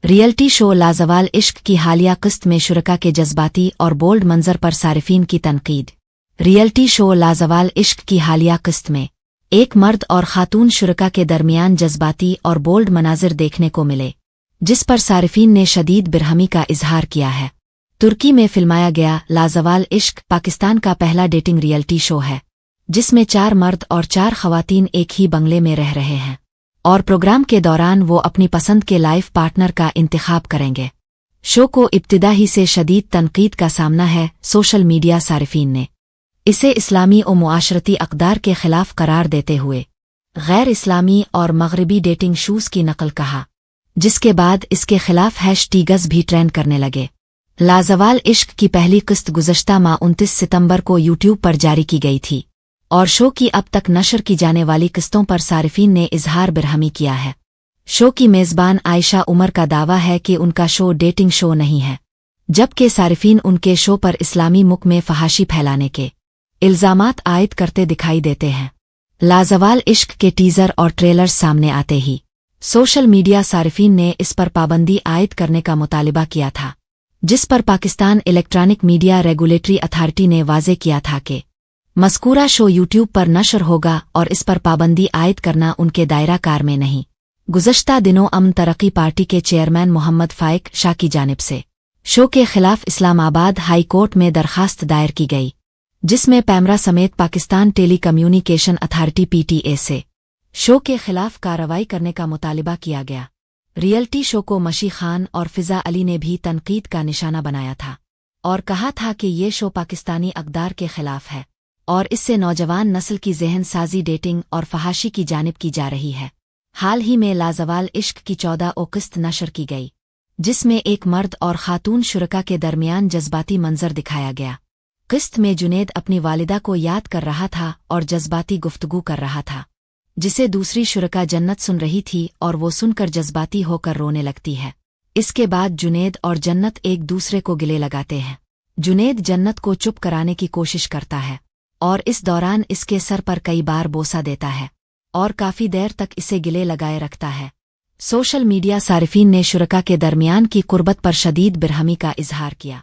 Reality show लाजवाल इश्क की हालिया किस्त में शुरका के जज्बाती और बोल्ड मंजर पर सारिफीन की तनकीद। रियलिटी शो लाजवाल इश्क की हालिया किस्त में एक मर्द और खातून शुरका के दरमियान जज्बाती और बोल्ड मनाजिर देखने को मिले, जिस पर सारिफीन ने शदीद बिरहमी का इजहार किया है। तुर्की में फिल्माया गया लाजवाल इश्क पाकिस्तान का पहला डेटिंग रियलिटी शो है, जिसमें 4 मर्द और 4 खवातीन एक ही बंगले में रह रहे हैं और प्रोग्राम के दौरान वो अपनी पसंद के लाइफ पार्टनर का इंतखाब करेंगे। शो को इब्तिदा ही से शदीद तनकीद का सामना है। सोशल मीडिया सारिफीन ने इसे इस्लामी और मुआशरती अक़दार के खिलाफ करार देते हुए गैर इस्लामी और मगरबी डेटिंग शूज़ की नकल कहा, जिसके बाद इसके खिलाफ हैशटैग्स भी ट्रेंड करने लगे। लाजवाल इश्क की पहली किस्त गुज़श्ता माह 29 सितंबर को यूट्यूब पर जारी की गई थी और शो की अब तक नशर की जाने वाली किस्तों पर सारिफीन ने इजहार बिरहमी किया है। शो की मेज़बान आयशा उमर का दावा है कि उनका शो डेटिंग शो नहीं है, जबकि सारिफीन उनके शो पर इस्लामी मुख में फहाशी फैलाने के इल्ज़ामात आयद करते दिखाई देते हैं। लाजवाल इश्क के टीज़र और ट्रेलर सामने आते ही सोशल मीडिया सारिफीन ने इस पर पाबंदी आयद करने का मुतालिबा किया था, जिस पर Pakistan electronic media regulatory authority ने वाज़े किया था कि मज़कूरा शो यूट्यूब पर नशर होगा और इस पर पाबंदी आयद करना उनके दायरा कार में नहीं। गुज़श्ता दिनों अमन तरक्की पार्टी के चेयरमैन मोहम्मद फाइक शाह की जानिब से शो के खिलाफ इस्लामाबाद हाई कोर्ट में दरखास्त दायर की गई, जिसमें पैमरा समेत Pakistan telecommunication authority PTA से शो के खिलाफ कार्रवाई करने का मुतालिबा किया गया। रियलिटी शो को मशी खान और फिजा अली ने भी तनकीद का निशाना बनाया था और कहा था कि ये शो पाकिस्तानी अक़दार के खिलाफ है और इससे नौजवान नस्ल की ज़हन साजी डेटिंग और फहाशी की जानिब की जा रही है। हाल ही में लाजवाल इश्क की 14 किस्त नशर की गई, जिसमें एक मर्द और खातून शुरका के दरमियान जज्बाती मंजर दिखाया गया। किस्त में जुनेद अपनी वालिदा को याद कर रहा था और जज्बाती गुफ्तगू कर रहा था, जिसे दूसरी शुरका जन्नत सुन रही थी और वो सुनकर जज्बाती होकर रोने लगती है। इसके बाद जुनेद और जन्नत एक दूसरे को गिले लगाते हैं। जुनेद जन्नत को चुप कराने की कोशिश करता है और इस दौरान इसके सर पर कई बार बोसा देता है और काफी देर तक इसे गिले लगाए रखता है। सोशल मीडिया सारिफीन ने शुरका के दरमियान की कुर्बत पर शदीद बिरहमी का इजहार किया।